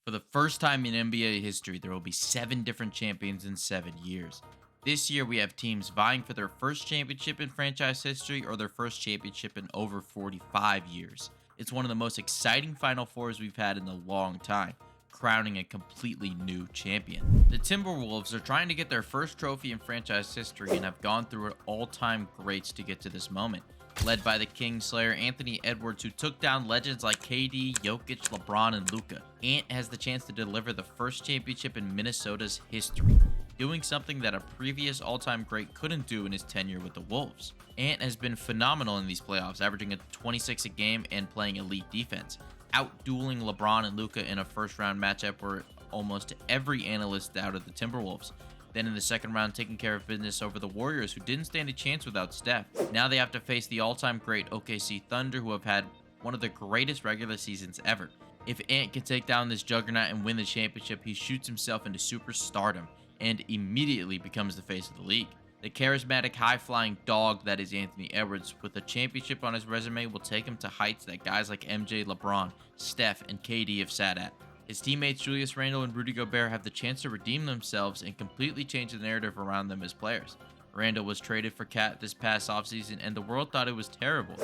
For the first time in NBA history, there will be 7 different champions in 7 years. This year, we have teams vying for their first championship in franchise history or their first championship in over 45 years. It's one of the most exciting Final Fours we've had in a long time, crowning a completely new champion. The Timberwolves are trying to get their first trophy in franchise history and have gone through all-time greats to get to this moment. Led by the Kingslayer Anthony Edwards, who took down legends like KD, Jokic, LeBron, and Luka. Ant has the chance to deliver the first championship in Minnesota's history, doing something that a previous all-time great couldn't do in his tenure with the Wolves. Ant has been phenomenal in these playoffs, averaging a 26 a game and playing elite defense, out-dueling LeBron and Luka in a first-round matchup where almost every analyst doubted the Timberwolves. Then in the second round, taking care of business over the Warriors, who didn't stand a chance without Steph. Now they have to face the all-time great OKC Thunder, who have had one of the greatest regular seasons ever. If Ant can take down this juggernaut and win the championship, he shoots himself into superstardom and immediately becomes the face of the league. The charismatic, high-flying dog that is Anthony Edwards, with a championship on his resume, will take him to heights that guys like MJ, LeBron, Steph, and KD have sat at. His teammates Julius Randle and Rudy Gobert have the chance to redeem themselves and completely change the narrative around them as players. Randle was traded for Cat this past offseason, and the world thought it was terrible.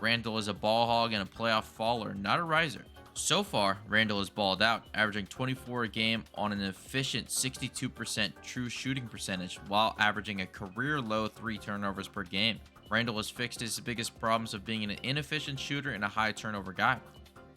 Randle is a ball hog and a playoff faller, not a riser. So far, Randle has balled out, averaging 24 a game on an efficient 62% true shooting percentage while averaging a career-low 3 turnovers per game. Randle has fixed his biggest problems of being an inefficient shooter and a high turnover guy.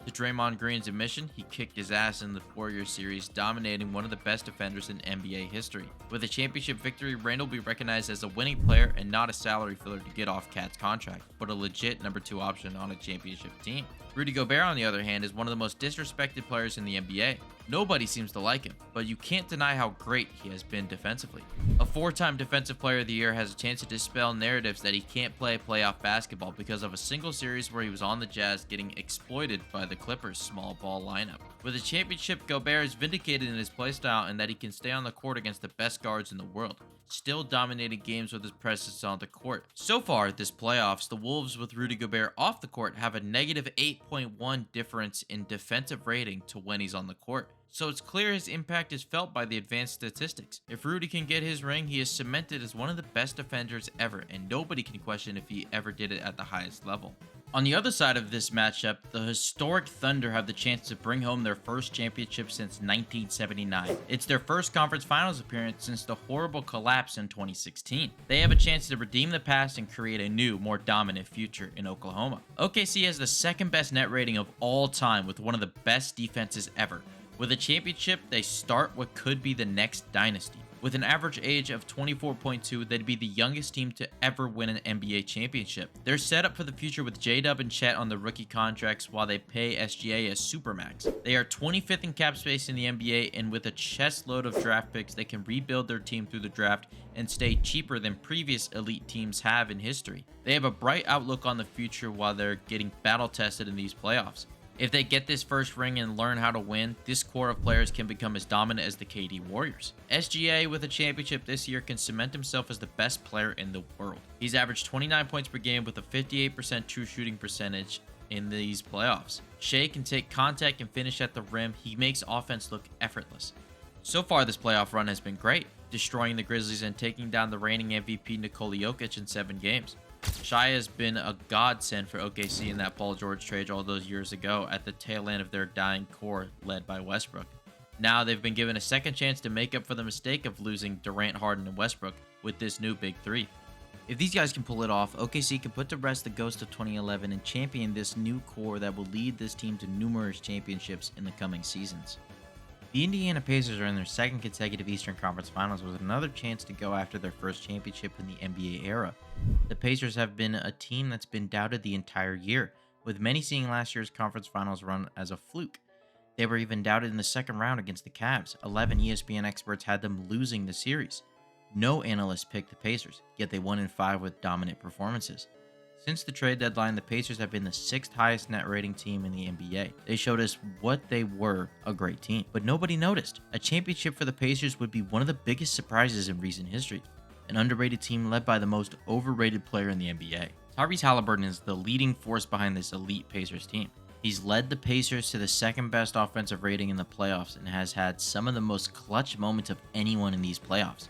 To Draymond Green's admission, he kicked his ass in the Warriors series, dominating one of the best defenders in NBA history. With a championship victory, Randle will be recognized as a winning player and not a salary filler to get off Cat's contract, but a legit number 2 option on a championship team. Rudy Gobert, on the other hand, is one of the most disrespected players in the NBA. Nobody seems to like him, but you can't deny how great he has been defensively. A 4-time Defensive Player of the Year has a chance to dispel narratives that he can't play playoff basketball because of a single series where he was on the Jazz getting exploited by the Clippers' small ball lineup. With a championship, Gobert is vindicated in his playstyle and that he can stay on the court against the best guards in the world, still dominating games with his presence on the court. So far this playoffs, the Wolves with Rudy Gobert off the court have a negative 8.1 difference in defensive rating to when he's on the court. So it's clear his impact is felt by the advanced statistics. If Rudy can get his ring, he is cemented as one of the best defenders ever, and nobody can question if he ever did it at the highest level. On the other side of this matchup, the historic Thunder have the chance to bring home their first championship since 1979. It's their first conference finals appearance since the horrible collapse in 2016. They have a chance to redeem the past and create a new, more dominant future in Oklahoma. OKC has the second best net rating of all time with one of the best defenses ever. With a championship, they start what could be the next dynasty. With an average age of 24.2, they'd be the youngest team to ever win an NBA championship. They're set up for the future with J-Dub and Chet on the rookie contracts while they pay SGA as supermax. They are 25th in cap space in the NBA, and with a chest load of draft picks, they can rebuild their team through the draft and stay cheaper than previous elite teams have in history. They have a bright outlook on the future while they're getting battle tested in these playoffs. If they get this first ring and learn how to win, this core of players can become as dominant as the KD Warriors. SGA with a championship this year can cement himself as the best player in the world. He's averaged 29 points per game with a 58% true shooting percentage in these playoffs. Shea can take contact and finish at the rim. He makes offense look effortless. So far this playoff run has been great, destroying the Grizzlies and taking down the reigning MVP Nikola Jokic in 7 games. Shai has been a godsend for OKC in that Paul George trade all those years ago at the tail end of their dying core led by Westbrook. Now they've been given a second chance to make up for the mistake of losing Durant, Harden, and Westbrook with this new Big Three. If these guys can pull it off, OKC can put to rest the ghost of 2011 and champion this new core that will lead this team to numerous championships in the coming seasons. The Indiana Pacers are in their second consecutive Eastern Conference Finals with another chance to go after their first championship in the NBA era. The Pacers have been a team that's been doubted the entire year, with many seeing last year's conference finals run as a fluke. They were even doubted in the second round against the Cavs. 11 ESPN experts had them losing the series. No analyst picked the Pacers, yet they won in 5 with dominant performances. Since the trade deadline, the Pacers have been the 6th highest net rating team in the NBA. They showed us what they were, a great team, but nobody noticed. A championship for the Pacers would be one of the biggest surprises in recent history. An underrated team led by the most overrated player in the NBA. Tyrese Halliburton is the leading force behind this elite Pacers team. He's led the Pacers to the second best offensive rating in the playoffs and has had some of the most clutch moments of anyone in these playoffs.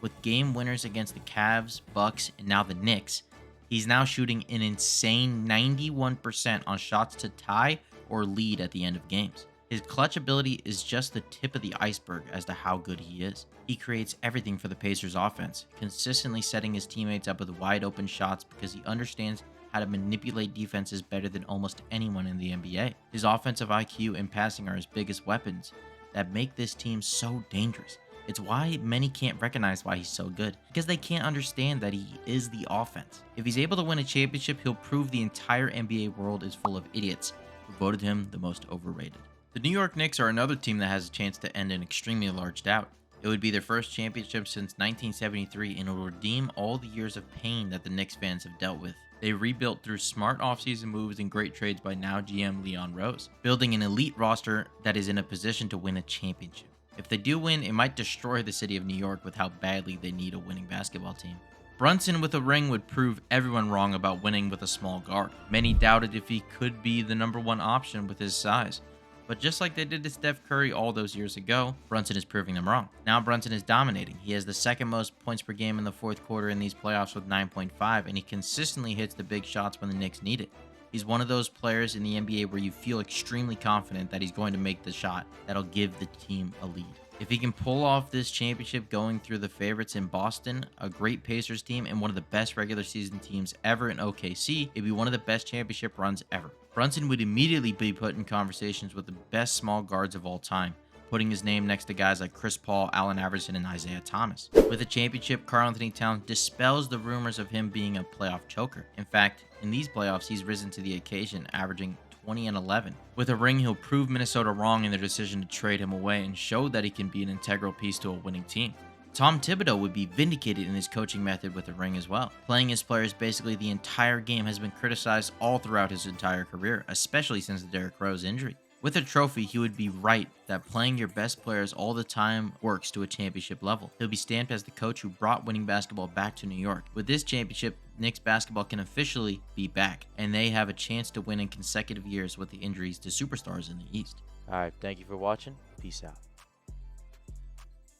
With game winners against the Cavs, Bucks, and now the Knicks, he's now shooting an insane 91% on shots to tie or lead at the end of games. His clutch ability is just the tip of the iceberg as to how good he is. He creates everything for the Pacers offense, consistently setting his teammates up with wide open shots because he understands how to manipulate defenses better than almost anyone in the NBA. His offensive IQ and passing are his biggest weapons that make this team so dangerous. It's why many can't recognize why he's so good, because they can't understand that he is the offense. If he's able to win a championship, he'll prove the entire NBA world is full of idiots who voted him the most overrated. The New York Knicks are another team that has a chance to end an extremely large drought. It would be their first championship since 1973 and will redeem all the years of pain that the Knicks fans have dealt with. They rebuilt through smart offseason moves and great trades by now GM Leon Rose, building an elite roster that is in a position to win a championship. If they do win, it might destroy the city of New York with how badly they need a winning basketball team. Brunson with a ring would prove everyone wrong about winning with a small guard. Many doubted if he could be the number one option with his size. But just like they did to Steph Curry all those years ago, Brunson is proving them wrong. Now Brunson is dominating. He has the second most points per game in the fourth quarter in these playoffs with 9.5, and he consistently hits the big shots when the Knicks need it. He's one of those players in the NBA where you feel extremely confident that he's going to make the shot that'll give the team a lead. If he can pull off this championship going through the favorites in Boston, a great Pacers team, and one of the best regular season teams ever in OKC, it'd be one of the best championship runs ever. Brunson would immediately be put in conversations with the best small guards of all time, putting his name next to guys like Chris Paul, Allen Iverson, and Isaiah Thomas. With a championship, Karl-Anthony Towns dispels the rumors of him being a playoff choker. In fact, in these playoffs, he's risen to the occasion, averaging 20 and 11. With a ring, he'll prove Minnesota wrong in their decision to trade him away and show that he can be an integral piece to a winning team. Tom Thibodeau would be vindicated in his coaching method with a ring as well. Playing his players basically the entire game has been criticized all throughout his entire career, especially since the Derrick Rose injury. With a trophy, he would be right that playing your best players all the time works to a championship level. He'll be stamped as the coach who brought winning basketball back to New York. With this championship, Knicks basketball can officially be back, and they have a chance to win in consecutive years with the injuries to superstars in the East. All right, thank you for watching. Peace out.